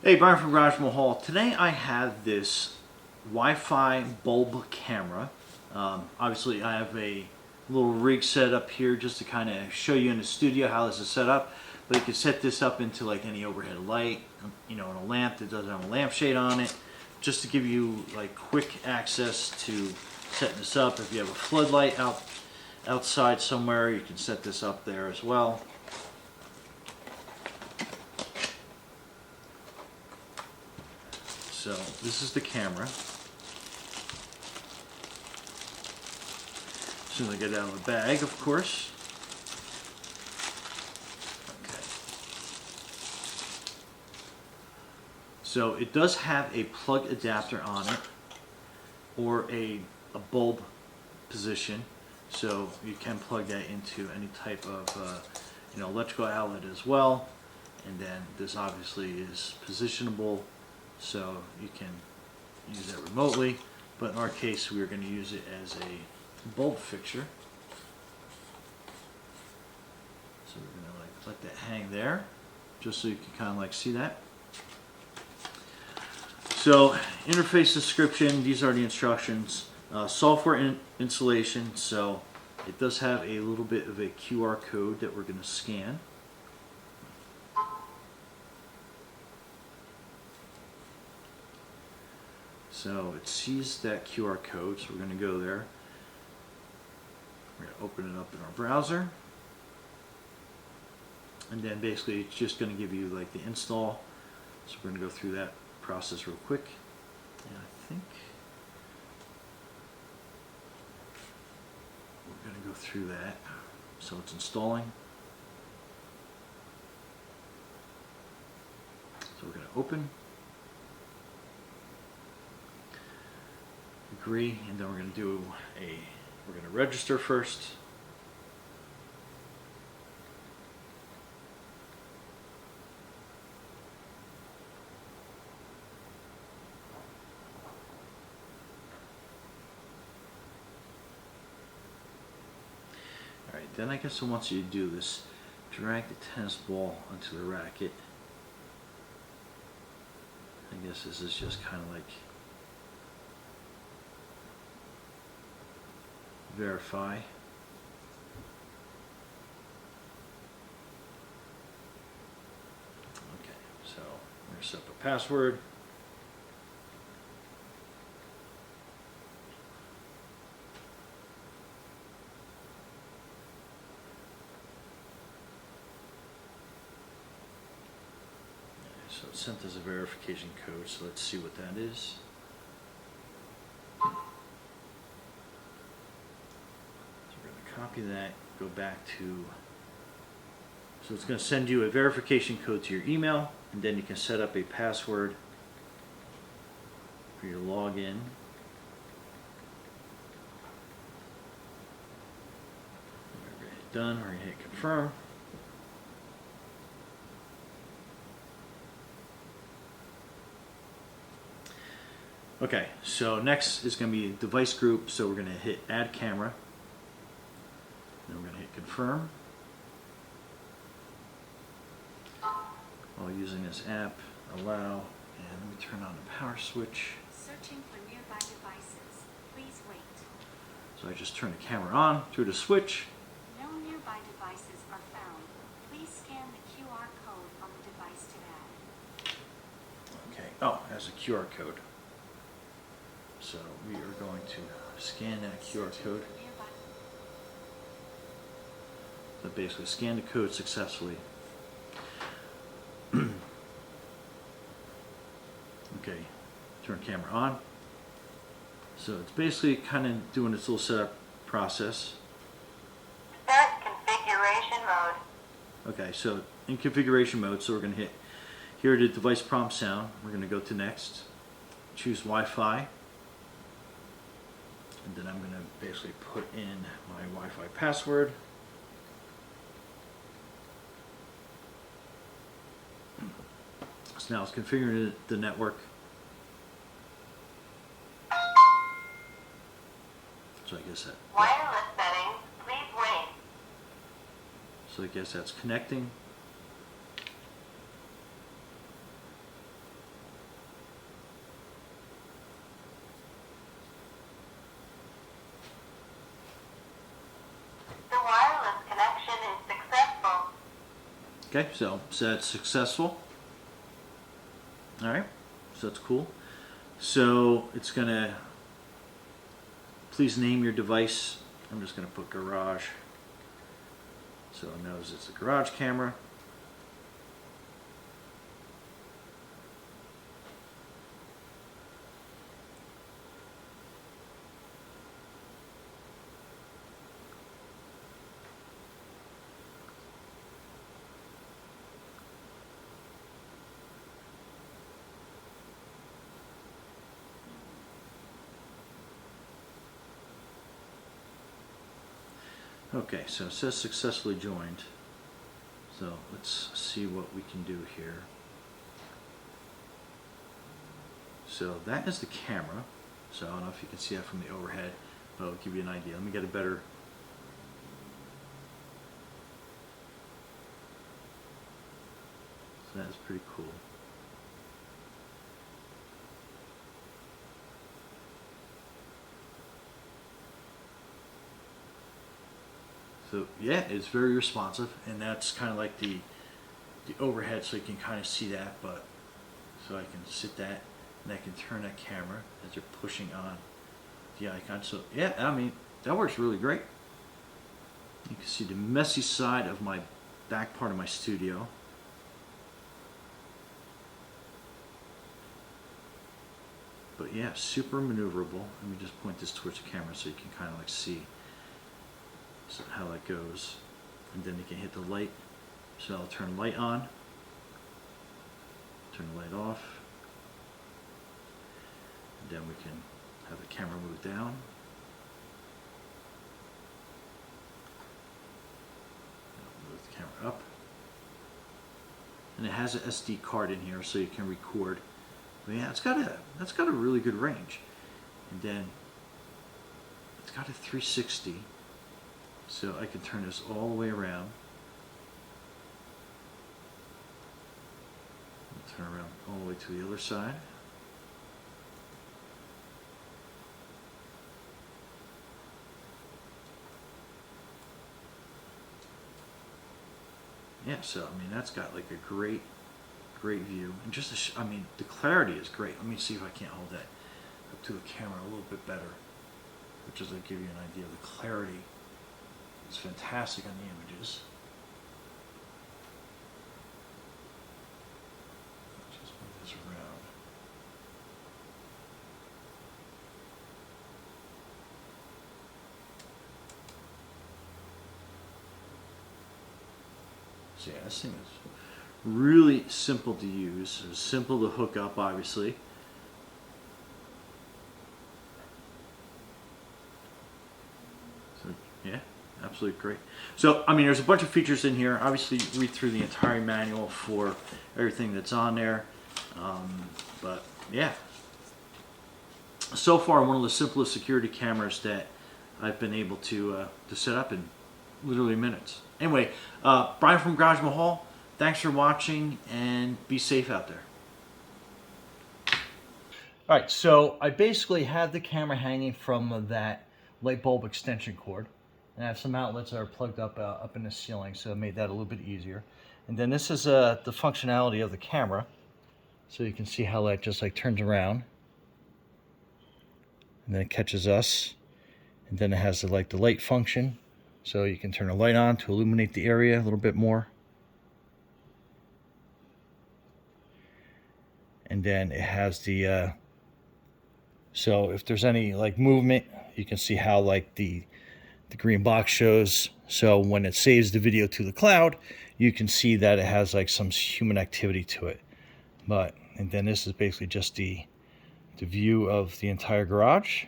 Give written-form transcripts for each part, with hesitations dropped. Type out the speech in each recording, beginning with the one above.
Hey, Brian from Garage Mahal. Today I have this Wi-Fi bulb camera. Obviously I have a little rig set up here just to kind of show you in the studio how this is set up. But you can set this up into like any overhead light, you know, in a lamp that doesn't have a lampshade on it, just to give you like quick access to setting this up. If you have a floodlight outside somewhere, you can set this up there as well. So this is the camera. As soon as I get it out of the bag, of course. Okay. So it does have a plug adapter on it, or a bulb position. So you can plug that into any type of electrical outlet as well. And then this obviously is positionable, so you can use it remotely, but in our case we're going to use it as a bulb fixture. So we're going to let that hang there just so you can kind of like see that. So interface description, these are the instructions. Software installation, so it does have a little bit of a QR code that we're going to scan. So it sees that QR code, so we're going to go there. We're going to open it up in our browser. And then basically it's just going to give you like the install. So we're going to go through that process real quick. And I think we're going to go through that. So it's installing. So we're going to open. Agree, and then we're going to we're going to register first. Alright, then I guess it wants you to do this. Drag the tennis ball onto the racket. I guess this is just kind of like verify. Okay, so we're going to set up a password. Okay, so it's sent as a verification code, so let's see what that is. Copy that, go back to, so it's going to send you a verification code to your email, and then you can set up a password for your login. We're going to hit done, we're going to hit confirm. Okay, so next is going to be device group, so we're going to hit add camera. Then we're going to hit confirm. While using this app, allow, and let me turn on the power switch. Searching for nearby devices. Please wait. So I just turn the camera on through the switch. No nearby devices are found. Please scan the QR code on the device to add. Okay, oh, it has a QR code. So we are going to scan that QR code. So basically scan the code successfully. Okay, turn camera on. So it's basically kind of doing its little setup process. Start configuration mode. Okay, so in configuration mode, so we're going to hit here the device prompt sound. We're going to go to next, choose Wi-Fi, and then I'm going to basically put in my Wi-Fi password. So now it's configuring the network. So I guess that. Wireless settings, please wait. So I guess that's connecting. Okay, so that's successful. All right, so that's cool. So it's gonna, please name your device. I'm just gonna put garage, so it knows it's a garage camera. Okay, so it says successfully joined. So let's see what we can do here. So that is the camera. So I don't know if you can see that from the overhead, but it'll give you an idea. Let me get a better. So that is pretty cool. So yeah, it's very responsive, and that's kind of like the overhead, so you can kind of see that. But so I can sit that, and I can turn that camera as you're pushing on the icon. So yeah, I mean that works really great. You can see the messy side of my back part of my studio. But yeah, super maneuverable. Let me just point this towards the camera so you can kind of like see how that goes. And then you can hit the light. So I'll turn the light on, turn the light off, and then we can have the camera move down. Move the camera up. And it has an SD card in here so you can record. But yeah, that's got a really good range. And then it's got a 360. So I can turn this all the way around. Turn around all the way to the other side. Yeah, so I mean that's got like a great view, and just I mean the clarity is great. Let me see if I can't hold that up to the camera a little bit better, which is to give you an idea of the clarity. It's fantastic on the images. Just move this around. So yeah, this thing is really simple to use. It's simple to hook up, obviously. So yeah, absolutely great. So I mean, there's a bunch of features in here. Obviously, read through the entire manual for everything that's on there. But yeah, so far one of the simplest security cameras that I've been able to set up in literally minutes. Anyway, Brian from Garage Mahal, thanks for watching, and be safe out there. All right, so I basically have the camera hanging from that light bulb extension cord, and I have some outlets that are plugged up in the ceiling, so it made that a little bit easier. And then this is the functionality of the camera, so you can see how that just like turns around, and then it catches us, and then it has the light function, so you can turn the light on to illuminate the area a little bit more. And then it has the so if there's any like movement, you can see how like the green box shows. So when it saves the video to the cloud, you can see that it has like some human activity to it. And then this is basically just the view of the entire garage.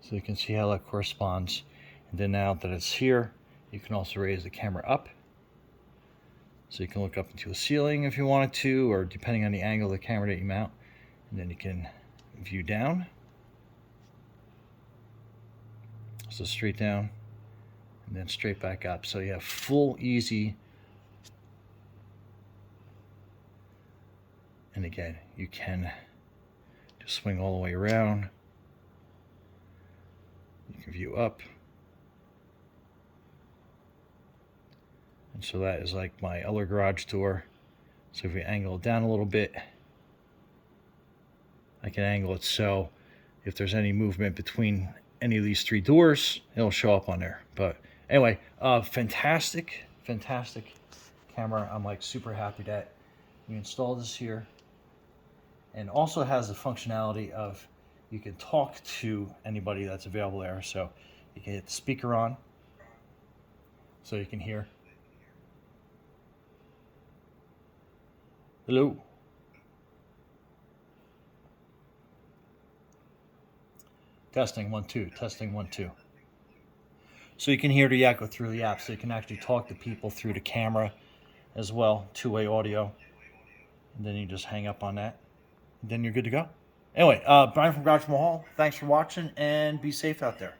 So you can see how that corresponds. And then now that it's here, you can also raise the camera up. So you can look up into a ceiling if you wanted to, or depending on the angle of the camera that you mount. And then you can view down. So straight down, and then straight back up. So you have full, easy. And again, you can just swing all the way around. You can view up. And so that is like my other garage door. So if we angle it down a little bit, I can angle it so if there's any movement between any of these three doors, it'll show up on there. But anyway, fantastic camera. I'm like super happy that we installed this here. And also has the functionality of you can talk to anybody that's available there. So you can hit the speaker on so you can hear. Hello. Testing 1 2. Testing 1 2. So you can hear the echo through the app. So you can actually talk to people through the camera as well. Two-way audio. And then you just hang up on that. And then you're good to go. Anyway, Brian from Garage Mahal. Thanks for watching and be safe out there.